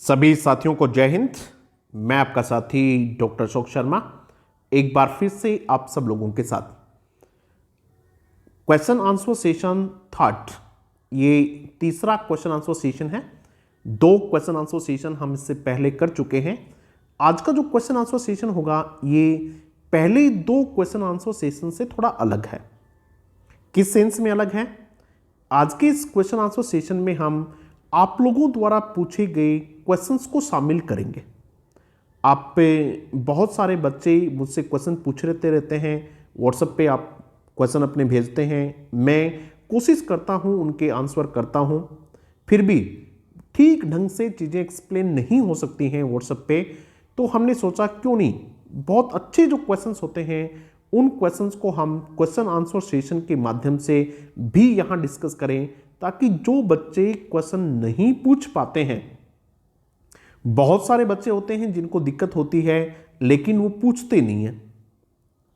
सभी साथियों को जय हिंद। मैं आपका साथी डॉक्टर अशोक शर्मा एक बार फिर से आप सब लोगों के साथ क्वेश्चन आंसर सेशन थर्ड, ये तीसरा क्वेश्चन आंसर सेशन है। 2 क्वेश्चन आंसर सेशन हम इससे पहले कर चुके हैं। आज का जो क्वेश्चन आंसर सेशन होगा ये पहले 2 क्वेश्चन आंसर सेशन से थोड़ा अलग है। किस सेंस में अलग है? आज के इस क्वेश्चन आंसर सेशन में हम आप लोगों द्वारा पूछे गए क्वेश्चंस को शामिल करेंगे। आप पे बहुत सारे बच्चे मुझसे क्वेश्चन पूछते रहते हैं, व्हाट्सएप पे आप क्वेश्चन अपने भेजते हैं, मैं कोशिश करता हूं उनके आंसर करता हूं। फिर भी ठीक ढंग से चीज़ें एक्सप्लेन नहीं हो सकती हैं व्हाट्सएप पे, तो हमने सोचा क्यों नहीं बहुत अच्छे जो क्वेश्चंस होते हैं उन क्वेश्चंस को हम क्वेश्चन आंसर सेशन के माध्यम से भी यहाँ डिस्कस करें, ताकि जो बच्चे क्वेश्चन नहीं पूछ पाते हैं, बहुत सारे बच्चे होते हैं जिनको दिक्कत होती है लेकिन वो पूछते नहीं हैं।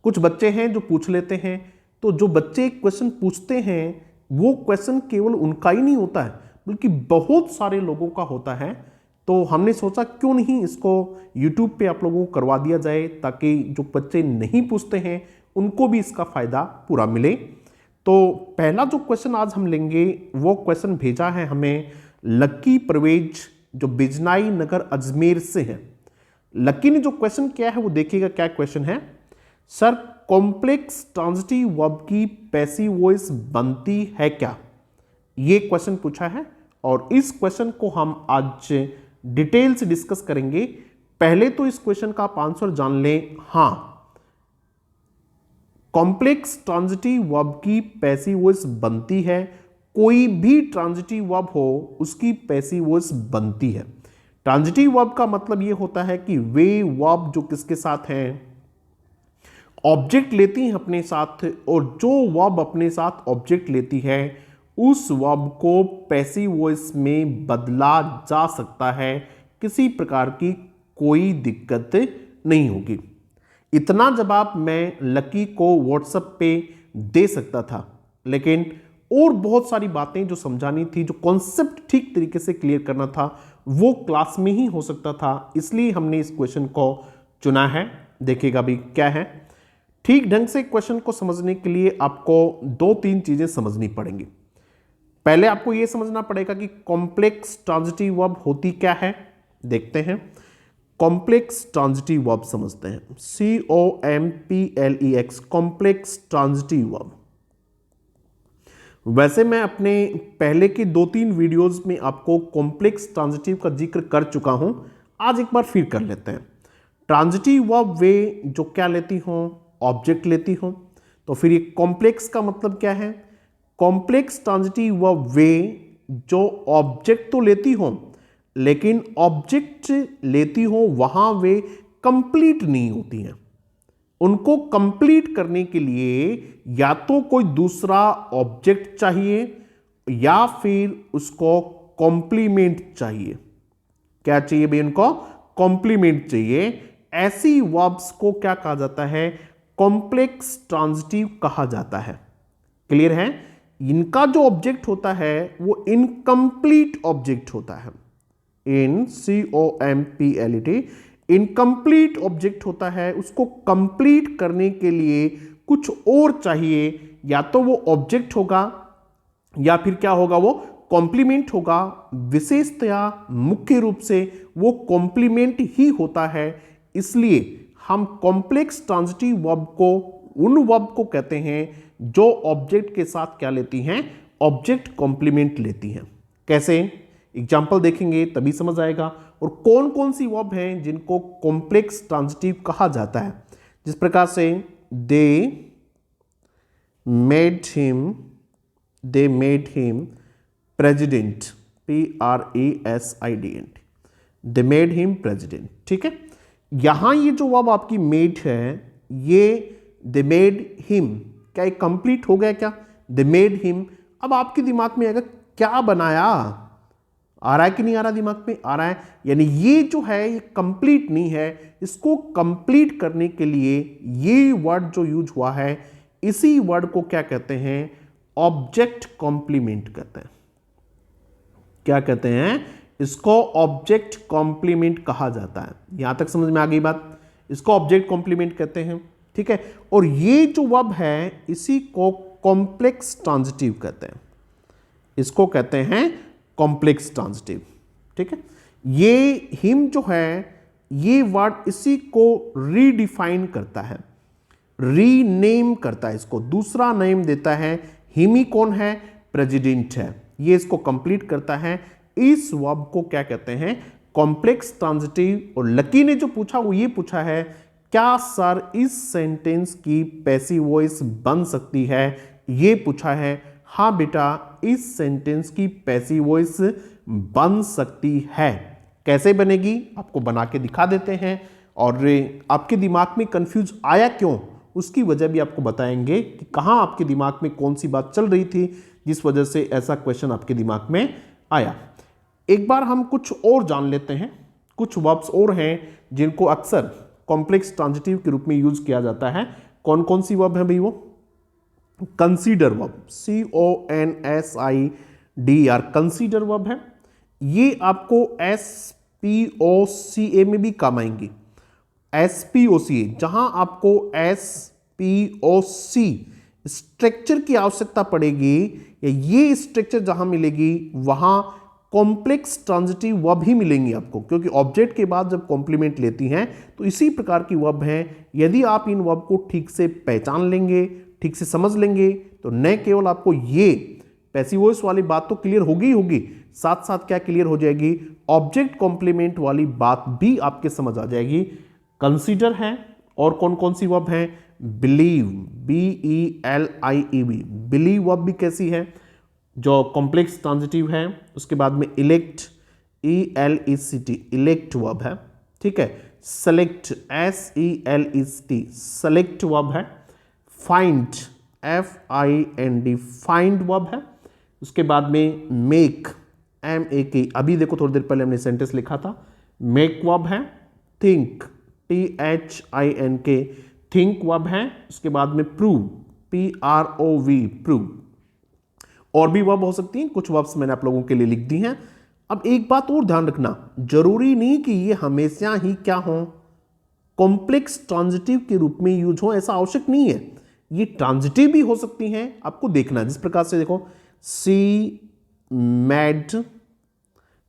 कुछ बच्चे हैं जो पूछ लेते हैं, तो जो बच्चे क्वेश्चन पूछते हैं वो क्वेश्चन केवल उनका ही नहीं होता है बल्कि बहुत सारे लोगों का होता है। तो हमने सोचा क्यों नहीं इसको YouTube पे आप लोगों को करवा दिया जाए, ताकि जो बच्चे नहीं पूछते हैं उनको भी इसका फायदा पूरा मिले। तो पहला जो क्वेश्चन आज हम लेंगे वो क्वेश्चन भेजा है हमें लक्की परवेज, जो बिजनाई नगर अजमेर से है। लक्की ने जो क्वेश्चन किया है वो देखिएगा क्या क्वेश्चन है। सर, कॉम्प्लेक्स ट्रांजिटिव वर्ब की पैसिव वॉइस बनती है क्या? ये क्वेश्चन पूछा है और इस क्वेश्चन को हम आज डिटेल से डिस्कस करेंगे। पहले तो इस क्वेश्चन का आप आंसर जान लें। हाँ, कॉम्प्लेक्स ट्रांजिटिव वर्ब की पैसिव वॉइस बनती है। कोई भी ट्रांजिटिव वर्ब हो उसकी पैसिव वॉइस बनती है। ट्रांजिटिव वर्ब का मतलब यह होता है कि वे वर्ब जो किसके साथ हैं, ऑब्जेक्ट लेती हैं अपने साथ, और जो वर्ब अपने साथ ऑब्जेक्ट लेती है उस वर्ब को पैसिव वॉइस में बदला जा सकता है। किसी प्रकार की कोई दिक्कत नहीं होगी। इतना जवाब मैं लकी को व्हाट्सएप पे दे सकता था, लेकिन और बहुत सारी बातें जो समझानी थी, जो कॉन्सेप्ट ठीक तरीके से क्लियर करना था, वो क्लास में ही हो सकता था। इसलिए हमने इस क्वेश्चन को चुना है। देखिएगा भी क्या है। ठीक ढंग से क्वेश्चन को समझने के लिए आपको 2-3 चीजें समझनी पड़ेंगी। पहले आपको यह समझना पड़ेगा कि कॉम्प्लेक्स ट्रांजिटिव वर्ब होती क्या है। देखते हैं, कॉम्प्लेक्स ट्रांजिटिव वर्ब समझते हैं। COMPLEX, complex transitive verb. वैसे मैं अपने पहले के 2-3 वीडियोस में आपको कॉम्प्लेक्स ट्रांजिटिव का जिक्र कर चुका हूं। आज एक बार फिर कर लेते हैं। ट्रांजिटिव वर्ब वे जो क्या लेती हों, ऑब्जेक्ट लेती हों। तो फिर ये कॉम्प्लेक्स का मतलब क्या है? कॉम्प्लेक्स ट्रांजिटिव वर्ब वे जो ऑब्जेक्ट तो लेती हों, लेकिन ऑब्जेक्ट लेती हो वहां वे कंप्लीट नहीं होती हैं। उनको कंप्लीट करने के लिए या तो कोई दूसरा ऑब्जेक्ट चाहिए या फिर उसको कॉम्प्लीमेंट चाहिए। क्या चाहिए भाई? उनको कॉम्प्लीमेंट चाहिए। ऐसी वर्ब्स को क्या कहा जाता है? कॉम्प्लेक्स ट्रांजिटिव कहा जाता है। क्लियर है? इनका जो ऑब्जेक्ट होता है वो इनकम्प्लीट ऑब्जेक्ट होता है। इन COMPLET, इनकम्प्लीट ऑब्जेक्ट होता है। उसको कंप्लीट करने के लिए कुछ और चाहिए, या तो वो ऑब्जेक्ट होगा या फिर क्या होगा, वो कॉम्प्लीमेंट होगा। विशेषतया मुख्य रूप से वो कॉम्प्लीमेंट ही होता है। इसलिए हम कॉम्प्लेक्स ट्रांजिटिव वर्ब को, उन वर्ब को कहते हैं जो ऑब्जेक्ट के साथ क्या लेती हैं, ऑब्जेक्ट कॉम्प्लीमेंट लेती हैं। कैसे? एग्जाम्पल देखेंगे तभी समझ आएगा। और कौन कौन सी वर्ब हैं जिनको कॉम्प्लेक्स ट्रांजिटिव कहा जाता है। जिस प्रकार से they made him president, PRESIDENT, they made him president. ठीक है, यहां ये जो वर्ब आपकी मेड है, ये दे मेड हिम, क्या ये कंप्लीट हो गया? क्या दे मेड हिम? अब आपके दिमाग में आएगा क्या बनाया, आ रहा है कि नहीं आ रहा? दिमाग में आ रहा है। यानी ये जो है ये कंप्लीट नहीं है। इसको कंप्लीट करने के लिए ये वर्ड जो यूज हुआ है, इसी वर्ड को क्या कहते हैं? ऑब्जेक्ट कॉम्प्लीमेंट कहते हैं। क्या कहते हैं? इसको ऑब्जेक्ट कॉम्प्लीमेंट कहा जाता है। यहां तक समझ में आ गई बात, इसको ऑब्जेक्ट कॉम्प्लीमेंट कहते हैं, ठीक है। और ये जो वर्ब है इसी को कॉम्प्लेक्स ट्रांजिटिव कहते हैं, इसको कहते हैं कॉम्प्लेक्स ट्रांजिटिव, ठीक है। ये हिम जो है ये वर्ड इसी को रीडिफाइन करता है, रीनेम करता है, इसको दूसरा नेम देता है। हिमी कौन है? प्रेसिडेंट है। ये इसको कंप्लीट करता है। इस वर्ब को क्या कहते हैं? Complex transitive. और लकी ने जो पूछा वो ये पूछा है, क्या सर इस सेंटेंस की पैसिव वॉइस बन सकती है? ये पूछा है। हाँ बेटा, इस सेंटेंस की पैसिव वॉइस बन सकती है। कैसे बनेगी आपको बना के दिखा देते हैं, और आपके दिमाग में कंफ्यूज आया क्यों उसकी वजह भी आपको बताएंगे कि कहाँ आपके दिमाग में कौन सी बात चल रही थी जिस वजह से ऐसा क्वेश्चन आपके दिमाग में आया। एक बार हम कुछ और जान लेते हैं। कुछ वर्ब्स और हैं जिनको अक्सर कॉम्प्लेक्स ट्रांजिटिव के रूप में यूज किया जाता है। कौन कौन सी वर्ब है भाई? वो consider verb, CONSIDER consider verb है। ये आपको SPOCA में भी काम आएंगी। SPOCA, जहां आपको SPOC स्ट्रक्चर की आवश्यकता पड़ेगी, या ये स्ट्रक्चर जहां मिलेगी वहां कॉम्प्लेक्स ट्रांजिटिव वर्ब ही मिलेंगी आपको, क्योंकि ऑब्जेक्ट के बाद जब कॉम्प्लीमेंट लेती हैं तो इसी प्रकार की वर्ब हैं। यदि आप इन वर्ब को ठीक से पहचान लेंगे, ठीक से समझ लेंगे, तो न केवल आपको ये पैसिव वॉइस वाली बात तो क्लियर होगी होगी, साथ साथ क्या क्लियर हो जाएगी? ऑब्जेक्ट कॉम्प्लीमेंट वाली बात भी आपके समझ आ जाएगी। कंसीडर है, और कौन कौन सी वर्ब है? बिलीव, BELIEV, बिलीव वर्ब भी कैसी है? जो कॉम्प्लेक्स ट्रांजिटिव है। उसके बाद में इलेक्ट, ELECT, इलेक्ट वर्ब है, ठीक है। सेलेक्ट, SELECT, सेलेक्ट वर्ब है। फाइंड, FIND, फाइंड वर्ब है। उसके बाद में मेक, MAK, अभी देखो थोड़ी देर पहले हमने सेंटेंस लिखा था, मेक वर्ब है। थिंक, THINK, थिंक वर्ब है। उसके बाद में प्रूव, PROV, प्रूव। और भी वर्ब हो सकती हैं, कुछ वर्ब्स मैंने आप लोगों के लिए लिख दी हैं। अब एक बात और ध्यान रखना, जरूरी नहीं कि ये हमेशा ही क्या हो, कॉम्प्लेक्स ट्रांजिटिव के रूप में यूज हो, ऐसा आवश्यक नहीं है। ये ट्रांजिटिव भी हो सकती हैं, आपको देखना है। जिस प्रकार से देखो, सी made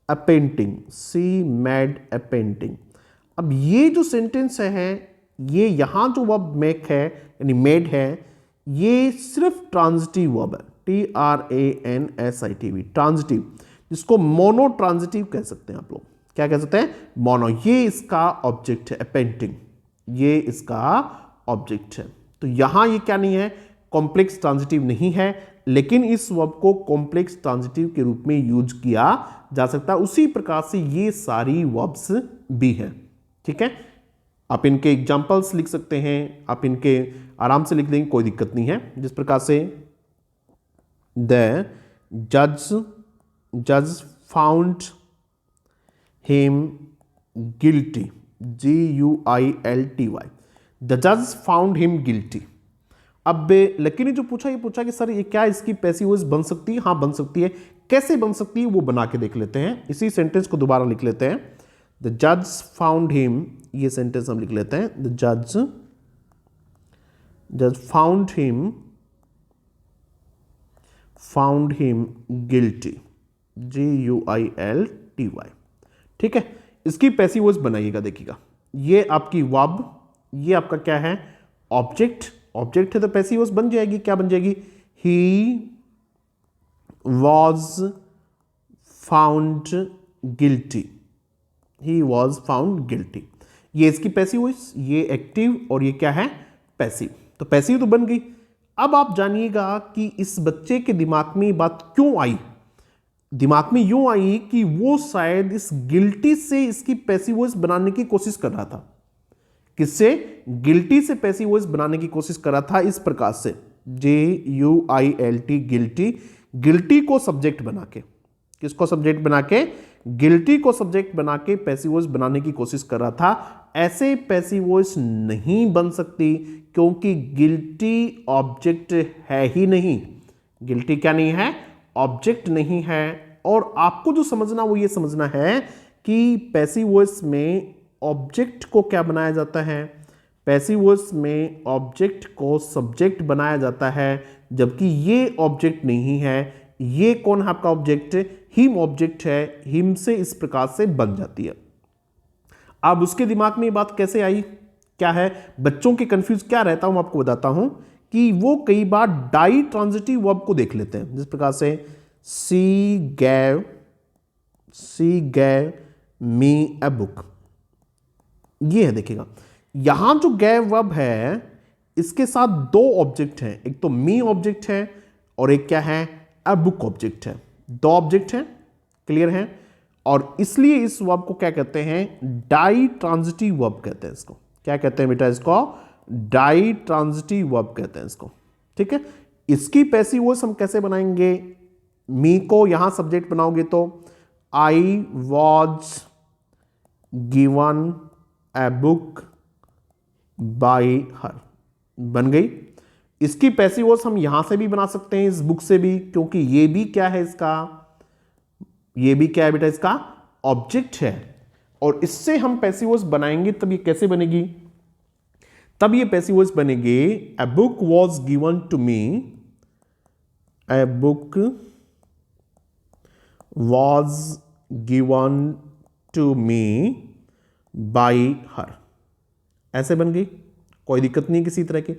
a painting, C made a painting. अब ये जो सेंटेंस है, ये यहां जो वर्ब मेक है यानी मेड है, ये सिर्फ ट्रांजिटिव वर्ब है, TRANSITIV, ट्रांजिटिव, जिसको मोनो ट्रांजिटिव कह सकते हैं आप लोग। क्या कह सकते हैं? मोनो। ये इसका ऑब्जेक्ट है, पेंटिंग, ये इसका ऑब्जेक्ट है। तो यहां ये क्या नहीं है, कॉम्प्लेक्स ट्रांजिटिव नहीं है, लेकिन इस वर्ब को कॉम्प्लेक्स ट्रांजिटिव के रूप में यूज किया जा सकता है। उसी प्रकार से ये सारी वर्ब्स भी हैं, ठीक है। आप इनके एग्जाम्पल्स लिख सकते हैं, आप इनके आराम से लिख देंगे, कोई दिक्कत नहीं है। जिस प्रकार से द जज found him guilty, GUILTY, the जज फाउंड हिम गिल्टी। अब लकी ने जो पूछा, ये पूछा कि सर ये क्या इसकी पैसिव वॉइस बन सकती है? हाँ बन सकती है। कैसे बन सकती है वो बना के देख लेते हैं। इसी सेंटेंस को दोबारा लिख लेते हैं। द जज फाउंड हिम, ये सेंटेंस हम लिख लेते हैं। द जज फाउंड हिम गिल्टी, GUILTY, ठीक है। इसकी पैसिव वॉइस बनाइएगा, देखिएगा। ये आपकी वर्ब, ये आपका क्या है? ऑब्जेक्ट। ऑब्जेक्ट है तो पैसिव वॉइस बन जाएगी। क्या बन जाएगी? He was found guilty, he was found guilty. ये इसकी पैसिव वॉइस, ये एक्टिव, और ये क्या है? पैसिव। तो पैसिव तो बन गई। अब आप जानिएगा कि इस बच्चे के दिमाग में बात क्यों आई। दिमाग में यूं आई कि वो शायद इस गिल्टी से इसकी पैसिव वॉइस बनाने की कोशिश कर रहा था। किससे? गिल्टी से पैसिव वॉइस बनाने की कोशिश कर रहा था, इस प्रकार से, GUILT, गिल्टी। गिल्टी को सब्जेक्ट बना के, किसको सब्जेक्ट बना के? गिल्टी को सब्जेक्ट बना के पैसिव वॉइस बनाने की कोशिश कर रहा था। ऐसे पैसिव वॉइस नहीं बन सकती, क्योंकि गिल्टी ऑब्जेक्ट है ही नहीं। गिल्टी क्या नहीं है? ऑब्जेक्ट नहीं है। और आपको जो समझना वो ये समझना है कि पैसिव वॉइस में ऑब्जेक्ट को क्या बनाया जाता है, पैसिव वॉइस में ऑब्जेक्ट को सब्जेक्ट बनाया जाता है, जबकि ये ऑब्जेक्ट नहीं है। ये कौन है आपका ऑब्जेक्ट, हिम ऑब्जेक्ट है, हिम से इस प्रकार से बन जाती है। अब उसके दिमाग में ये बात कैसे आई, क्या है, बच्चों के कंफ्यूज क्या रहता हूं आपको बताता हूं कि वो कई बार डाई ट्रांजिटिव वर्ब को देख लेते हैं, जिस प्रकार से सी गैव मी अ बुक। ये है, देखिएगा यहां जो गैव वर्ब है इसके साथ दो ऑब्जेक्ट हैं, एक तो मी ऑब्जेक्ट है और एक क्या है, अ बुक ऑब्जेक्ट है। दो ऑब्जेक्ट हैं, क्लियर है, और इसलिए इस वर्ब को क्या कहते हैं, डाई ट्रांजिटिव वर्ब कहते हैं। इसको क्या कहते हैं बेटा, इसको डाई ट्रांजिटिव वर्ब कहते हैं इसको, ठीक है। इसकी पैसिव वॉइस हम कैसे बनाएंगे, मी को यहां सब्जेक्ट बनाओगे तो I was given a book by हर, बन गई। इसकी पैसिव वॉइस हम यहां से भी बना सकते हैं, इस बुक से भी, क्योंकि ये भी क्या है इसका, ये भी क्या है बेटा, इसका ऑब्जेक्ट है। और इससे हम पैसिव वॉइस बनाएंगे तब ये कैसे बनेगी, तब ये पैसिव वॉइस बनेगी a book was given to me, a book was given to me by her, ऐसे बन गई, कोई दिक्कत नहीं किसी तरह की।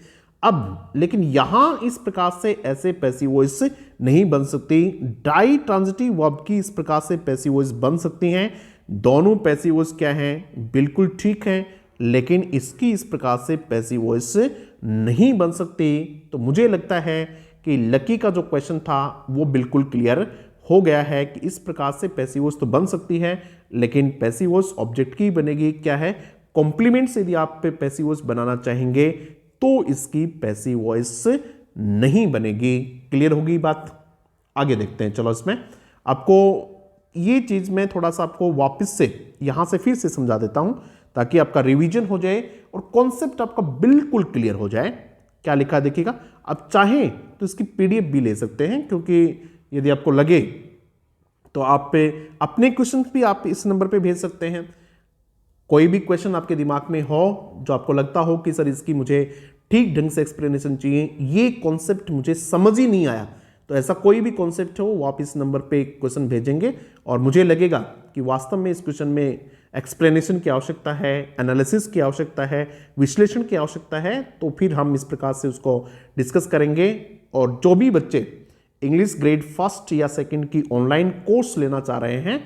अब लेकिन यहां इस प्रकार से ऐसे पैसिव वॉइस नहीं बन सकती। डाई ट्रांजिटिव वर्ब की इस प्रकार से पैसिव वॉइस बन सकती हैं। दोनों पैसिव वॉइस क्या हैं, बिल्कुल ठीक हैं, लेकिन इसकी इस प्रकार से पैसिव वॉइस नहीं बन सकती। तो मुझे लगता है कि लकी का जो क्वेश्चन था वो बिल्कुल क्लियर हो गया है कि इस प्रकार से पैसिव वॉइस तो बन सकती है, लेकिन पैसिव वॉइस ऑब्जेक्ट की बनेगी, क्या है, कॉम्प्लीमेंट से। यदि आप पैसिव वॉइस बनाना चाहेंगे तो इसकी पैसिव वॉइस नहीं बनेगी। क्लियर होगी बात, आगे देखते हैं। चलो इसमें आपको ये चीज मैं थोड़ा सा आपको वापस से यहां से फिर से समझा देता हूं ताकि आपका रिवीजन हो जाए और कॉन्सेप्ट आपका बिल्कुल क्लियर हो जाए। क्या लिखा है देखिएगा, आप चाहें तो इसकी पीडीएफ भी ले सकते हैं, क्योंकि यदि आपको लगे तो आप पे अपने क्वेश्चन भी आप इस नंबर पे भेज सकते हैं। कोई भी क्वेश्चन आपके दिमाग में हो जो आपको लगता हो कि सर इसकी मुझे ठीक ढंग से एक्सप्लेनेशन चाहिए, ये कॉन्सेप्ट मुझे समझ ही नहीं आया, तो ऐसा कोई भी कॉन्सेप्ट हो वो आप इस नंबर पे क्वेश्चन भेजेंगे और मुझे लगेगा कि वास्तव में इस क्वेश्चन में एक्सप्लेनेशन की आवश्यकता है, एनालिसिस की आवश्यकता है, विश्लेषण की आवश्यकता है, तो फिर हम इस प्रकार से उसको डिस्कस करेंगे। और जो भी बच्चे इंग्लिश ग्रेड फर्स्ट या सेकंड की ऑनलाइन कोर्स लेना चाह रहे हैं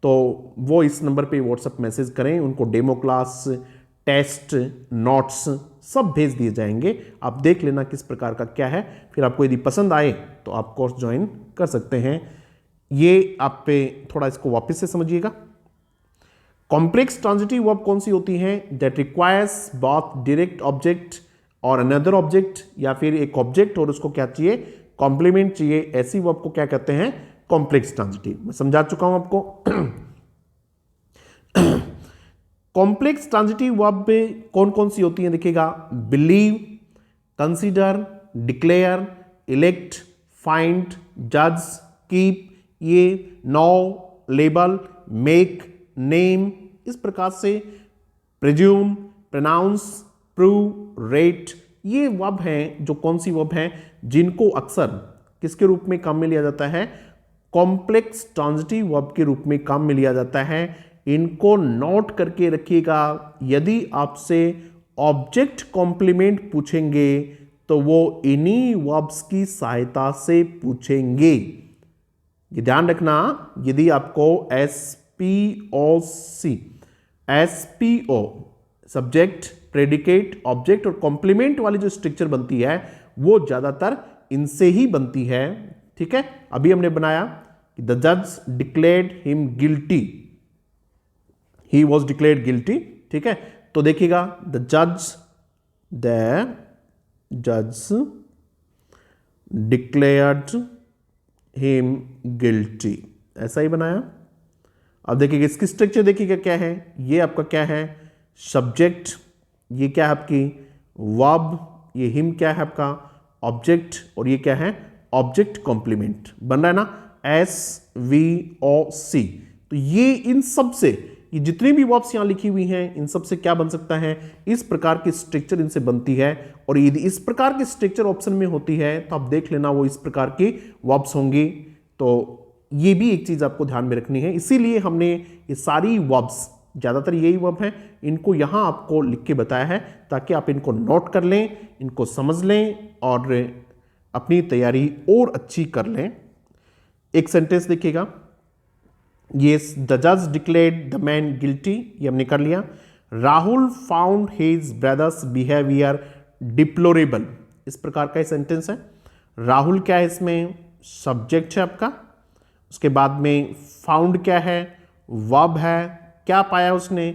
तो वो इस नंबर पे व्हाट्सएप मैसेज करें, उनको डेमो क्लास, टेस्ट, नोट्स सब भेज दिए जाएंगे। आप देख लेना किस प्रकार का क्या है, फिर आपको यदि पसंद आए तो आप कोर्स ज्वाइन कर सकते हैं। ये आप पे थोड़ा इसको वापस से समझिएगा। कॉम्प्लेक्स ट्रांजिटिव वर्ब कौन सी होती हैं, that requires both direct object और अनदर ऑब्जेक्ट, या फिर एक ऑब्जेक्ट और उसको क्या चाहिए, कॉम्प्लीमेंट चाहिए, ऐसी वर्ब को क्या कहते हैं, कॉम्प्लेक्स ट्रांजिटिव। मैं समझा चुका हूं आपको। कॉम्प्लेक्स ट्रांजिटिव वर्ब में कौन कौन सी होती हैं देखिएगा, believe, consider, declare, elect, find, जज, कीप, ये, नो, लेबल, मेक, नेम, इस प्रकार से प्रिज्यूम, प्रोनाउंस, प्रूव, रेट, ये वर्ब हैं जो कौन सी वर्ब हैं जिनको अक्सर किसके रूप में काम में लिया जाता है, कॉम्प्लेक्स ट्रांजिटिव वर्ब के रूप में काम में लिया जाता है। इनको नोट करके रखिएगा। यदि आपसे ऑब्जेक्ट कॉम्प्लीमेंट पूछेंगे तो वो इन्हीं वर्ब्स की सहायता से पूछेंगे। ये ध्यान रखना, यदि आपको एसपीओ सब्जेक्ट, प्रेडिकेट, ऑब्जेक्ट और कॉम्प्लीमेंट वाली जो स्ट्रक्चर बनती है वो ज्यादातर इनसे ही बनती है, ठीक है। अभी हमने बनाया कि द जज declared him guilty, he was declared guilty, ठीक है। तो देखिएगा द जज डिक्लेयर्ड हिम गिल्टी, ऐसा ही बनाया। अब देखिएगा इसकी स्ट्रक्चर देखिएगा क्या है, ये आपका क्या है, सब्जेक्ट, ये क्या है आपकी वर्ब, ये हिम क्या है आपका ऑब्जेक्ट, और ये क्या है ऑब्जेक्ट कॉम्प्लीमेंट बन रहा है ना। SVOC। तो ये इन सब से, ये जितनी भी वर्ब्स यहां लिखी हुई हैं, इन सब से क्या बन सकता है, इस प्रकार की स्ट्रक्चर इनसे बनती है। और यदि इस प्रकार की स्ट्रक्चर ऑप्शन में होती है तो आप देख लेना वो इस प्रकार की वर्ब्स होंगी। तो ये भी एक चीज आपको ध्यान में रखनी है, इसीलिए हमने ये सारी वर्ब्स, ज्यादातर यही वर्ब हैं, इनको यहां आपको लिख के बताया है ताकि आप इनको नोट कर लें, इनको समझ लें और अपनी तैयारी और अच्छी कर लें। एक सेंटेंस देखिएगा, Yes, the judge declared the man guilty, ये हमने कर लिया। Rahul found his brothers behaviour deplorable, इस प्रकार का सेंटेंस है। राहुल क्या है, इसमें सब्जेक्ट है आपका, उसके बाद में फाउंड क्या है, वर्ब है, क्या पाया उसने,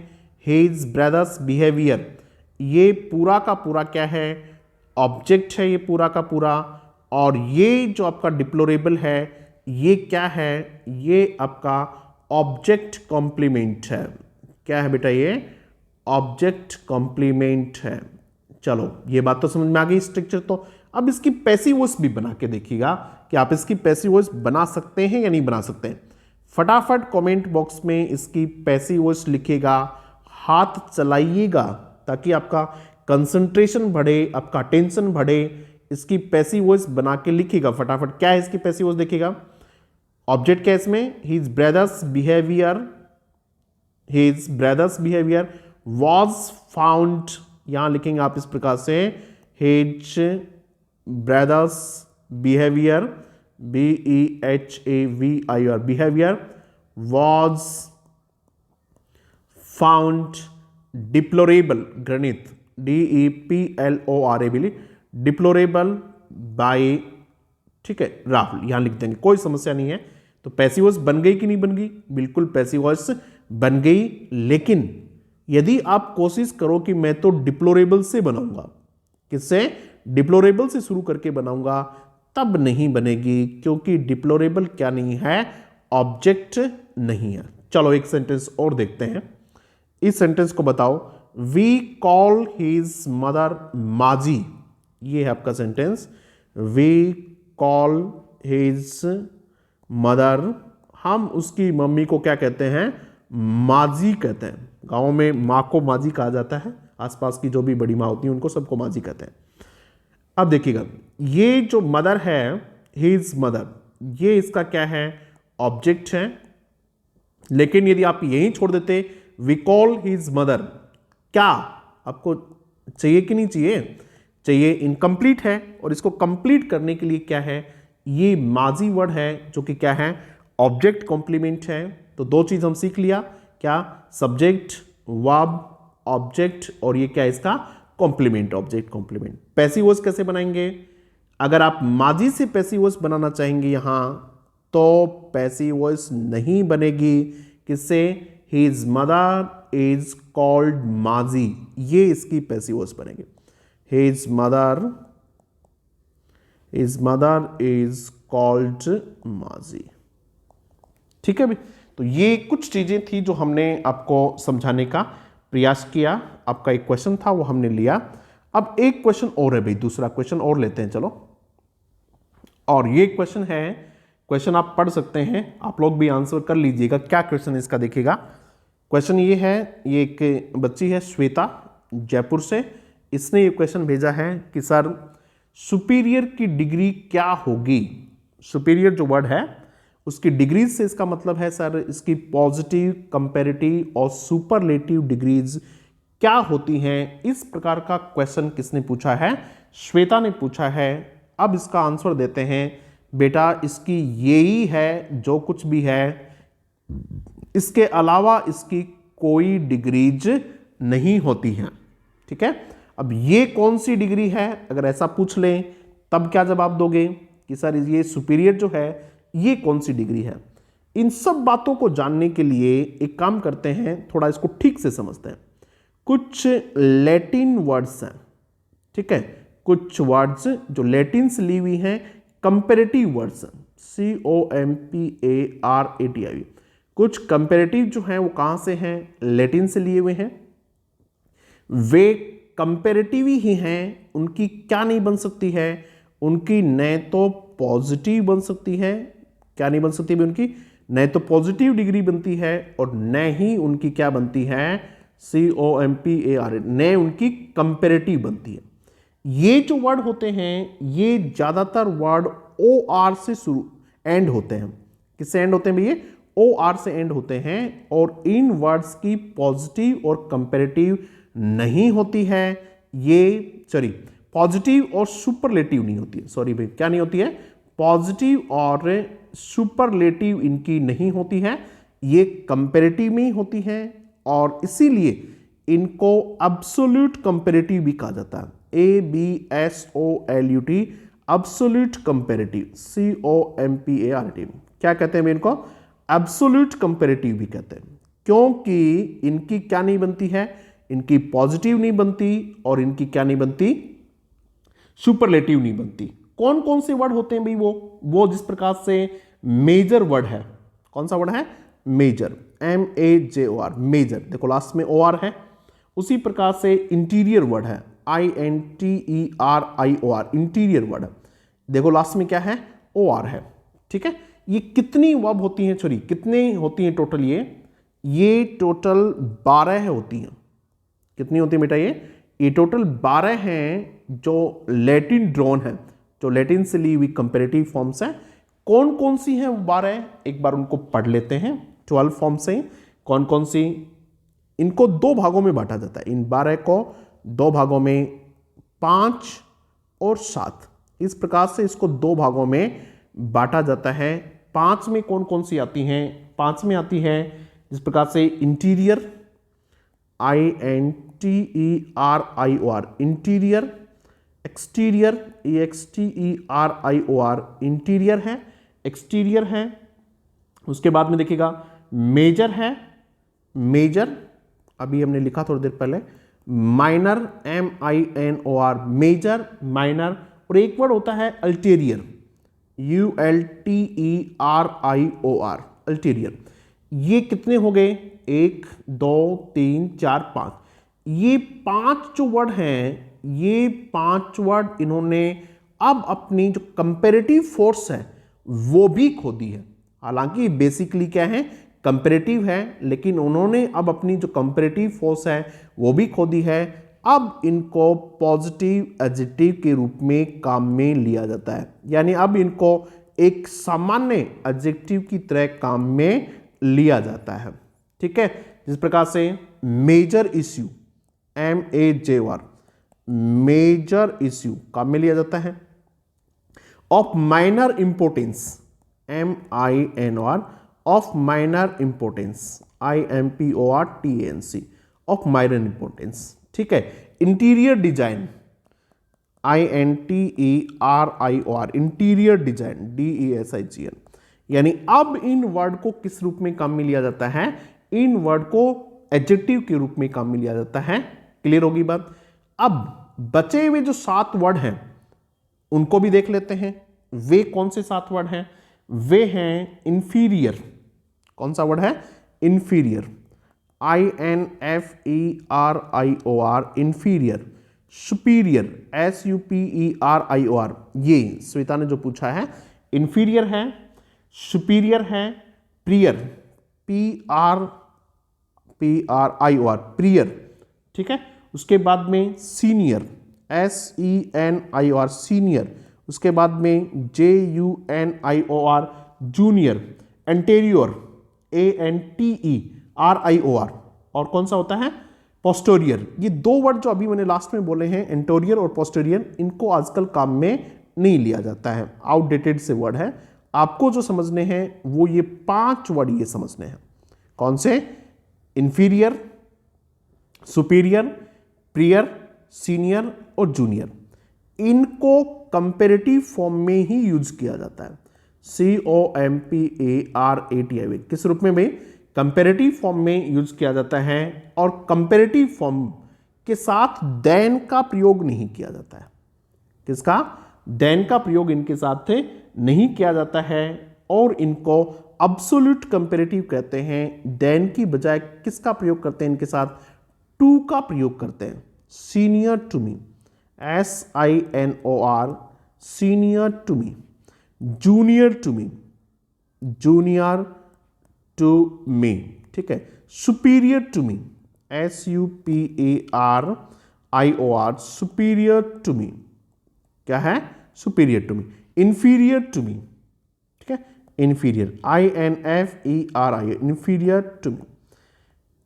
हिज ब्रदर्स बिहेवियर, ये पूरा का पूरा क्या है, ऑब्जेक्ट है ये पूरा का पूरा। और ये जो आपका डिप्लोरेबल है ये क्या है, ये आपका ऑब्जेक्ट कॉम्प्लीमेंट है। क्या है बेटा, ये ऑब्जेक्ट कॉम्प्लीमेंट है। चलो ये बात तो समझ में आ गई स्ट्रक्चर। तो अब इसकी पैसिव वॉइस भी बना के देखिएगा कि आप इसकी पैसिव वॉइस बना सकते हैं या नहीं बना सकते हैं। फटाफट कमेंट बॉक्स में इसकी पैसिव वॉइस लिखिएगा, हाथ चलाइएगा ताकि आपका कंसंट्रेशन बढ़े, आपका अटेंशन बढ़े। इसकी पैसिव वॉइस बना के लिखिएगा फटाफट। क्या है इसकी पैसिव वॉइस देखिएगा, ऑब्जेक्ट क्या है इसमें, his brothers behaviour was found, यहां लिखेंगे आप इस प्रकार से, his brothers behaviour BEHAVIR behaviour was found deplorable, गणित DEPLORABLE डिप्लोरेबल बाय, ठीक है, राहुल, यहां लिख देंगे, कोई समस्या नहीं है। तो पैसिव वॉइस बन गई कि नहीं बन गई, बिल्कुल पैसिव वॉइस बन गई। लेकिन यदि आप कोशिश करो कि मैं तो डिप्लोरेबल से बनाऊंगा, किससे, डिप्लोरेबल से शुरू करके बनाऊंगा, तब नहीं बनेगी, क्योंकि डिप्लोरेबल क्या नहीं है, ऑब्जेक्ट नहीं है। चलो एक सेंटेंस और देखते हैं, इस सेंटेंस को बताओ, वी कॉल हिज मदर माजी, ये है आपका sentence, we call his mother, हम उसकी मम्मी को क्या कहते हैं, माजी कहते हैं। गांव में माँ को माजी कहा जाता है, आसपास की जो भी बड़ी माँ होती हैं उनको सबको माजी कहते हैं। अब देखिएगा, ये जो मदर है, हिज मदर, ये इसका क्या है, ऑब्जेक्ट है। लेकिन यदि आप यही छोड़ देते, वी कॉल हिज मदर, क्या आपको चाहिए कि नहीं चाहिए, इनकम्प्लीट है। और इसको कंप्लीट करने के लिए क्या है, ये माजी वर्ड है जो कि क्या है, ऑब्जेक्ट कॉम्प्लीमेंट है। तो दो चीज हम सीख लिया, क्या, सब्जेक्ट वर्ब ऑब्जेक्ट, और ये क्या है इसका complement, object complement. Passive voice कैसे बनाएंगे, अगर आप माजी से पैसिव वॉइस बनाना चाहेंगे यहां, तो पैसिव वॉइस नहीं बनेगी, किससे, हिज मदर इज कॉल्ड माजी, ये इसकी पैसिव वॉइस बनेगी, हिज मदर इज कॉल्ड माजी। ठीक है भाई, तो ये कुछ चीजें थी जो हमने आपको समझाने का प्रयास किया। आपका एक क्वेश्चन था वो हमने लिया। अब एक क्वेश्चन और है भाई, दूसरा क्वेश्चन और लेते हैं, चलो। और ये क्वेश्चन है, क्वेश्चन आप पढ़ सकते हैं, आप लोग भी आंसर कर लीजिएगा। क्या क्वेश्चन इसका देखिएगा, क्वेश्चन ये है, ये एक बच्ची है श्वेता जयपुर से, इसने ये क्वेश्चन भेजा है कि सर सुपीरियर की डिग्री क्या होगी। सुपीरियर जो वर्ड है उसकी डिग्रीज से इसका मतलब है सर इसकी पॉजिटिव, कंपैरेटिव और सुपरलेटिव डिग्रीज क्या होती हैं। इस प्रकार का क्वेश्चन किसने पूछा है, श्वेता ने पूछा है। अब इसका आंसर देते हैं, बेटा इसकी यही है, जो कुछ भी है इसके अलावा इसकी कोई डिग्रीज नहीं होती हैं। ठीक है, अब ये कौन सी डिग्री है, अगर ऐसा पूछ लें तब क्या जवाब दोगे कि सर ये सुपीरियर जो है ये कौन सी डिग्री है। इन सब बातों को जानने के लिए एक काम करते हैं, थोड़ा इसको ठीक से समझते हैं। कुछ लैटिन वर्ड्स हैं, ठीक है, कुछ वर्ड्स जो लैटिन से ली हुई हैं, कंपैरेटिव वर्ड्स COMPARATIV। कुछ कंपैरेटिव जो हैं वो कहां से हैं, लैटिन से लिए हुए हैं। वे कंपैरेटिव ही हैं, उनकी क्या नहीं बन सकती है, उनकी न तो पॉजिटिव बन सकती है, क्या नहीं बन सकती भी उनकी, न तो पॉजिटिव डिग्री बनती है और न ही उनकी क्या बनती है, COMPARE, न उनकी कंपेरेटिव बनती है। ये जो वर्ड होते हैं ये ज्यादातर वर्ड OR से शुरू एंड होते हैं। किससे एंड होते हैं भैया, OR से एंड होते हैं, और इन वर्ड्स की पॉजिटिव और कंपेरेटिव नहीं होती है। ये सॉरी पॉजिटिव और सुपरलेटिव नहीं होती है, सॉरी भाई क्या नहीं होती है, पॉजिटिव और सुपरलेटिव इनकी नहीं होती है, ये कंपेरेटिव में ही होती है, और इसीलिए इनको एब्सोल्यूट कंपेरेटिव भी कहा जाता है। ABSOLUT, एब्सोल्यूट कंपेरेटिव, COMPARE, क्या कहते हैं इनको, एब्सोल्यूट कंपेरेटिव भी कहते हैं, क्योंकि इनकी क्या नहीं बनती है, इनकी पॉजिटिव नहीं बनती और इनकी क्या नहीं बनती, सुपरलेटिव नहीं बनती। कौन कौन से वर्ड होते हैं भाई, वो जिस प्रकार से मेजर वर्ड है, कौन सा वर्ड है, मेजर, MAJOR, मेजर, देखो लास्ट में OR है। उसी प्रकार से इंटीरियर वर्ड है, INTERIOR, इंटीरियर वर्ड है, देखो लास्ट में क्या है, OR है। ठीक है, ये कितनी वर्ब होती हैं, सॉरी कितनी होती हैं टोटल, ये टोटल 12 होती हैं। कितनी होती है बेटा, ये टोटल 12 हैं जो लैटिन ड्रॉन है, जो लैटिन से ली हुई कंपेरेटिव फॉर्म्स है। कौन कौन सी हैं वो 12, एक बार उनको पढ़ लेते हैं। 12 फॉर्म्स हैं, कौन कौन सी, इनको 2 भागों में बांटा जाता है, इन 12 को 2 भागों में, 5 और 7, इस प्रकार से इसको 2 भागों में बांटा जाता है। 5 में कौन कौन सी आती हैं, 5 में आती है जिस प्रकार से interior, INTERIOR, interior, exterior, EXTERIOR, interior है, एक्सटीरियर है। उसके बाद में देखिएगा मेजर है, मेजर अभी हमने लिखा थोड़ी देर पहले, माइनर, MINOR, मेजर, माइनर, और एक वर्ड होता है अल्टीरियर, ULTERIOR, अल्टीरियर। ये कितने हो गए, 1 2 3 4 5, ये 5 जो वर्ड हैं, ये 5 वर्ड इन्होंने अब अपनी जो कंपेरेटिव फोर्स है वो भी खो दी है। हालांकि बेसिकली क्या है, कंपेरेटिव है, लेकिन उन्होंने अब अपनी जो कंपेरेटिव फोर्स है वो भी खो दी है। अब इनको पॉजिटिव एडजेक्टिव के रूप में काम में लिया जाता है, यानी अब इनको एक सामान्य एडजेक्टिव की तरह काम में लिया जाता है। ठीक है, जिस प्रकार से major issue, MAJOR, major issue काम में लिया जाता है। Of minor importance, MINOR, of minor importance, IMPORTANC, of minor importance. ठीक है, interior design, INTERIOR, interior design, DESIGN, यानी अब इन वर्ड को किस रूप में काम में लिया जाता है, इन वर्ड को एडजेक्टिव के रूप में काम में लिया जाता है। क्लियर होगी बात। अब बचे हुए जो 7 वर्ड हैं उनको भी देख लेते हैं। वे कौन से 7 वर्ड हैं, वे हैं इंफीरियर, कौन सा वर्ड है, inferior, INFERIOR, inferior, superior, SUPERIOR, ये श्वेता ने जो पूछा है, इंफीरियर है, सुपीरियर है, प्रियर, PRIOR, प्रियर। ठीक है, उसके बाद में सीनियर, SENIOR, सीनियर, उसके बाद में JUNIOR, जूनियर, एंटेरियर, ANTERIOR, और कौन सा होता है, पोस्टीरियर। ये 2 वर्ड जो अभी मैंने लास्ट में बोले हैं, एंटेरियर और पोस्टीरियर, इनको आजकल काम में नहीं लिया जाता है, आउटडेटेड से वर्ड है। आपको जो समझने हैं वो ये 5 वर्ड ये समझने हैं। कौन से, इंफीरियर, सुपीरियर, प्रियर, सीनियर और जूनियर। इनको कंपेरेटिव फॉर्म में ही यूज किया जाता है, COMPARATIV, किस रूप में भाई, कंपेरेटिव फॉर्म में यूज किया जाता है। और कंपेरेटिव फॉर्म के साथ देन का प्रयोग नहीं किया जाता है। किसका, देन का प्रयोग इनके साथ नहीं किया जाता है, और इनको एब्सोल्यूट कंपेरेटिव कहते हैं। देन की बजाय किसका प्रयोग करते हैं इनके साथ, टू का प्रयोग करते हैं। Senior to me, SINOR, senior to me, junior to me, junior to me, ठीक है। Superior to me, SUPERIOR, superior to me, क्या है? Superior to me. Inferior to me, ठीक है, inferior, INFERI, inferior to me.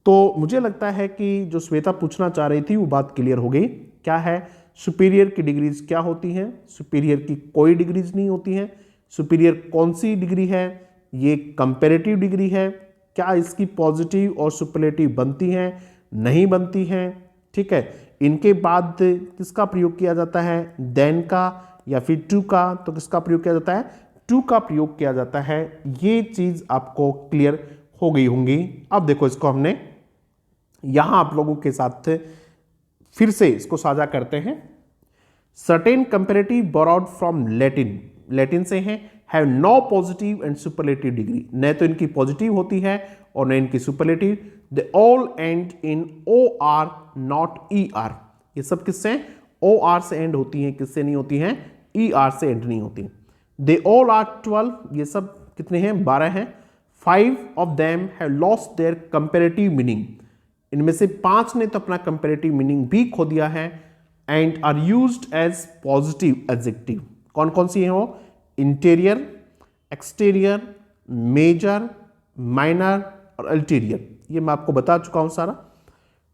तो मुझे लगता है कि जो श्वेता पूछना चाह रही थी वो बात क्लियर हो गई। क्या है? सुपीरियर की डिग्रीज क्या होती हैं? सुपीरियर की कोई डिग्रीज नहीं होती हैं। सुपीरियर कौन सी डिग्री है? ये कंपैरेटिव डिग्री है। क्या इसकी पॉजिटिव और सुपरलेटिव बनती हैं? नहीं बनती हैं, ठीक है। इनके बाद किसका प्रयोग किया जाता है? देन का या फिर टू का? तो किसका प्रयोग किया जाता है? टू का प्रयोग किया जाता है। ये चीज आपको क्लियर हो गई होंगी। अब देखो, इसको हमने यहां आप लोगों के साथ फिर से इसको साझा करते हैं। Certain comparative borrowed from Latin, Latin से हैं, have no positive and superlative degree, न तो इनकी पॉजिटिव होती है और न इनकी superlative. They all end in OR not ER। ये सब किससे? OR से एंड होती हैं, किससे नहीं होती हैं? ER से एंड नहीं होती। दे ऑल आर 12, ये सब कितने हैं? 12 हैं। 5 of them have lost their comparative meaning, इनमें से 5 ने तो अपना कंपैरेटिव मीनिंग भी खो दिया है। And are used as positive adjective. कौन कौन सी हैं वो? इंटीरियर, एक्सटीरियर, मेजर, माइनर और अल्टीरियर। ये मैं आपको बता चुका हूं सारा।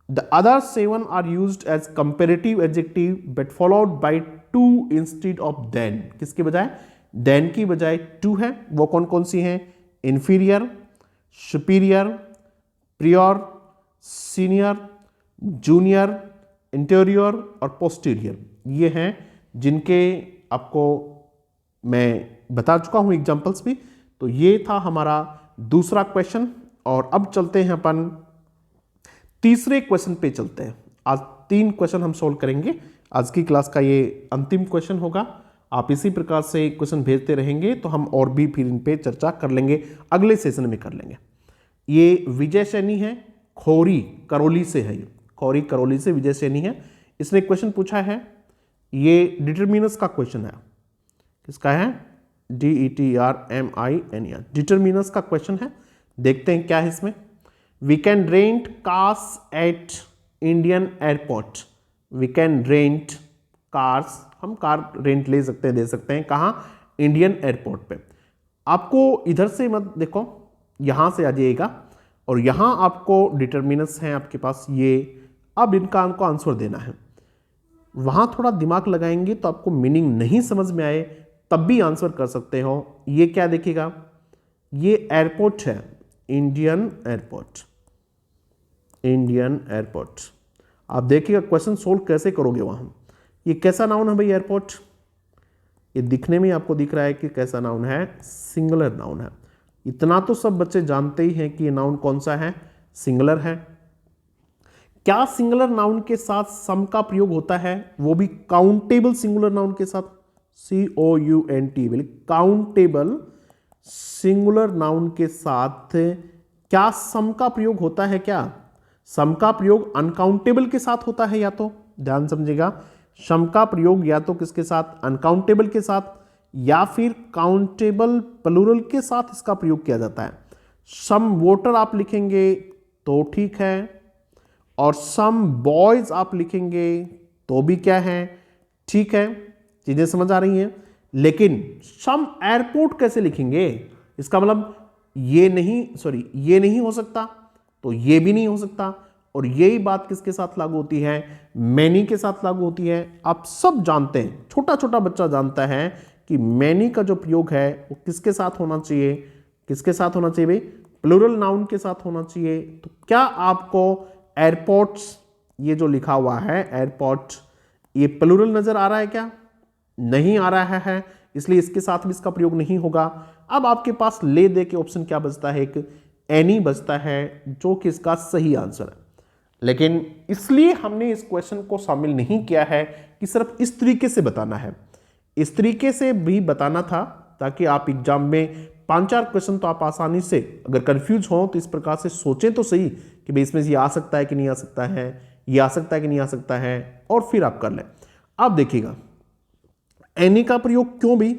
The other 7 are used as comparative adjective but followed by to instead of than. किसके बजाय? देन की बजाय टू है। वो कौन कौन सी हैं? Inferior, superior, prior, senior, junior, interior और पोस्टीरियर। ये हैं जिनके आपको मैं बता चुका हूं एग्जांपल्स भी। तो ये था हमारा दूसरा क्वेश्चन। और अब चलते हैं अपन तीसरे क्वेश्चन पे चलते हैं। आज 3 क्वेश्चन हम सोल्व करेंगे। आज की क्लास का ये अंतिम क्वेश्चन होगा। आप इसी प्रकार से क्वेश्चन भेजते रहेंगे तो हम और भी फिर इन पे चर्चा कर लेंगे, अगले सेशन में कर लेंगे। ये विजय सैनी है, खोरी करौली से है। ये खोरी करौली से विजय सैनी है। इसने क्वेश्चन पूछा है, ये डिटरमिनस का क्वेश्चन है। किसका है? DETRMINER, डिटरमिनस का क्वेश्चन है। देखते हैं क्या है इसमें। We can rent cars at Indian airport. We can rent cars, हम कार रेंट ले सकते हैं, दे सकते हैं। कहाँ? इंडियन एयरपोर्ट पे। आपको इधर से मत देखो, यहां से आ जाइएगा और यहां आपको डिटरमिनस है आपके पास ये। अब इनका आपको आंसर देना है। वहां थोड़ा दिमाग लगाएंगे तो आपको मीनिंग नहीं समझ में आए तब भी आंसर कर सकते हो। ये क्या देखिएगा? ये एयरपोर्ट है, इंडियन एयरपोर्ट, इंडियन एयरपोर्ट। आप देखिएगा क्वेश्चन सोल्व कैसे करोगे वहां। ये कैसा नाउन है भाई? एयरपोर्ट। ये दिखने में आपको दिख रहा है कि कैसा नाउन है? सिंगुलर नाउन है। इतना तो सब बच्चे जानते ही हैं कि ये नाउन कौन सा है? सिंगुलर है। क्या सिंगुलर नाउन के साथ सम का प्रयोग होता है? वो भी काउंटेबल सिंगुलर नाउन के साथ, COUNT, काउंटेबल सिंगुलर नाउन के साथ क्या सम का प्रयोग होता है? क्या सम का प्रयोग अनकाउंटेबल के साथ होता है? या तो ध्यान समझिएगा, सम का प्रयोग या तो किसके साथ? अनकाउंटेबल के साथ, या फिर काउंटेबल प्लूरल के साथ इसका प्रयोग किया जाता है। सम वोटर आप लिखेंगे तो ठीक है, और सम बॉयज आप लिखेंगे तो भी क्या है? ठीक है, चीजें समझ आ रही हैं। लेकिन सम एयरपोर्ट कैसे लिखेंगे? इसका मतलब ये नहीं हो सकता, तो ये भी नहीं हो सकता। और यही बात किसके साथ लागू होती है? मैनी के साथ लागू होती है। आप सब जानते हैं, छोटा छोटा बच्चा जानता है कि मैनी का जो प्रयोग है वो किसके साथ होना चाहिए? किसके साथ होना चाहिए भाई? प्लूरल नाउन के साथ होना चाहिए। तो क्या आपको एयरपोर्ट्स, ये जो लिखा हुआ है एयरपोर्ट, ये प्लूरल नजर आ रहा है? क्या नहीं आ रहा है, इसलिए इसके साथ भी इसका प्रयोग नहीं होगा। अब आपके पास ले दे के ऑप्शन क्या बचता है? एक एनी बचता है, जो कि इसका सही आंसर है। लेकिन इसलिए हमने इस क्वेश्चन को शामिल नहीं किया है कि सिर्फ इस तरीके से बताना है, इस तरीके से भी बताना था ताकि आप एग्जाम में 5-4 क्वेश्चन तो आप आसानी से, अगर कंफ्यूज हो तो इस प्रकार से सोचें तो सही कि भाई इसमें ये आ सकता है कि नहीं आ सकता है, ये आ सकता है कि नहीं आ सकता है, और फिर आप कर लें। अब देखिएगा एनी का प्रयोग क्यों भी?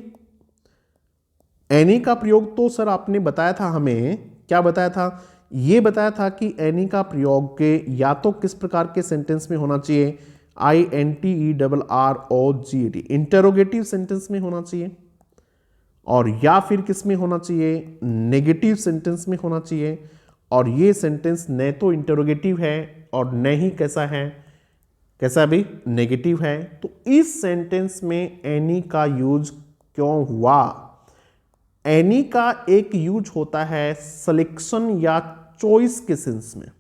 एनी का प्रयोग तो सर आपने बताया था हमें, क्या बताया था, ये बताया था कि एनी का प्रयोग के या तो किस प्रकार के सेंटेंस में होना चाहिए, INTERROGAT, इंटरोगेटिव सेंटेंस में होना चाहिए, और या फिर किस में होना चाहिए, नेगेटिव सेंटेंस में होना चाहिए। और ये सेंटेंस न तो इंटरोगेटिव है और न ही कैसा है, कैसा है भाई, नेगेटिव है। तो इस सेंटेंस में एनी का यूज क्यों हुआ? एनी का एक यूज होता है सिलेक्शन या चॉइस के सेंस में,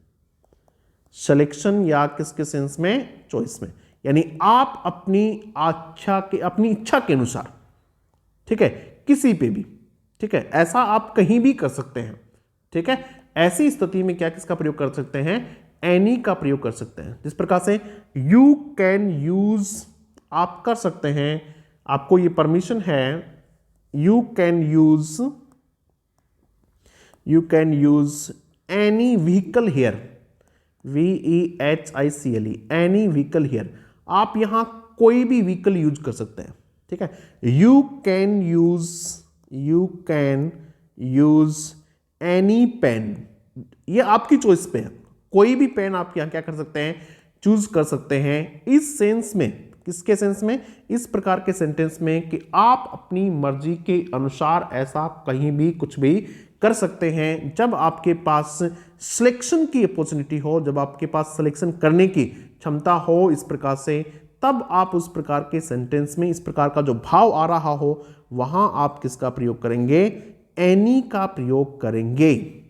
सिलेक्शन या किसके सेंस में, चॉइस में, यानी आप अपनी अपनी इच्छा के अनुसार, ठीक है, किसी पे भी, ठीक है, ऐसा आप कहीं भी कर सकते हैं, ठीक है। ऐसी स्थिति में क्या किसका प्रयोग कर सकते हैं, एनी का प्रयोग कर सकते हैं। जिस प्रकार से यू कैन यूज, आप कर सकते हैं, आपको ये परमिशन है, you can use any vehicle here, VEHICLE, any vehicle here, आप यहां कोई भी व्हीकल यूज कर सकते हैं, ठीक है। You can use any pen, ये आपकी चॉइस पे है, कोई भी पेन आप यहां क्या कर सकते हैं, चूज कर सकते हैं। इस सेंस में, किसके सेंस में, इस प्रकार के सेंटेंस में कि आप अपनी मर्जी के अनुसार ऐसा कहीं भी कुछ भी कर सकते हैं। जब आपके पास सिलेक्शन की अपॉर्चुनिटी हो, जब आपके पास सिलेक्शन करने की क्षमता हो इस प्रकार से, तब आप उस प्रकार के सेंटेंस में इस प्रकार का जो भाव आ रहा हो, वहां आप किसका प्रयोग करेंगे, एनी का प्रयोग करेंगे,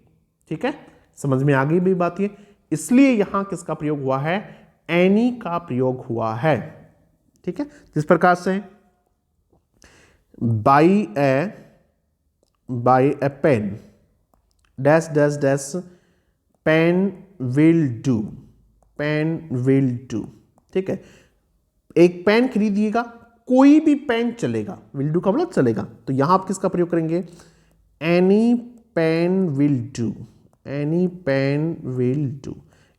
ठीक है। समझ में आ गई भी बात ये, इसलिए यहां किसका प्रयोग हुआ है, एनी का प्रयोग हुआ है, ठीक है। जिस प्रकार से buy a pen dash dash dash, pen will do, pen will do, ठीक है। एक पेन खरीदिएगा, कोई भी पेन चलेगा, विल डू का मतलब चलेगा, तो यहां आप किसका प्रयोग करेंगे, any pen will do, any pen will do,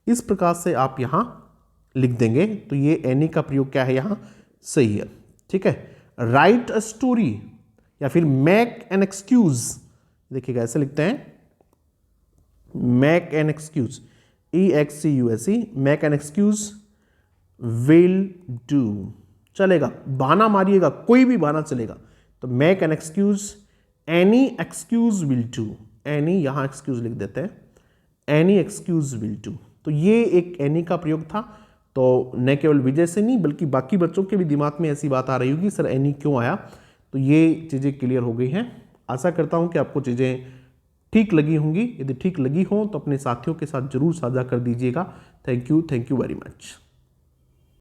इस प्रकार से आप यहां लिख देंगे। तो ये एनी का प्रयोग क्या है यहां, सही है, ठीक है। राइट अ स्टोरी या फिर मेक एन एक्सक्यूज, देखिएगा ऐसे लिखते हैं, make an excuse, EXCUSE, make an excuse will do, चलेगा, बहाना मारिएगा, कोई भी बहाना चलेगा, तो make an excuse, any excuse will do, any यहां एक्सक्यूज लिख देते हैं, एनी एक्सक्यूज विल डू। तो ये एक एनी का प्रयोग था। तो न केवल विजय से नहीं बल्कि बाकी बच्चों के भी दिमाग में ऐसी बात आ रही होगी, सर एनी क्यों आया। तो ये चीज़ें क्लियर हो गई हैं। आशा करता हूं कि आपको चीज़ें ठीक लगी होंगी। यदि ठीक लगी हो तो अपने साथियों के साथ जरूर साझा कर दीजिएगा। Thank you very much.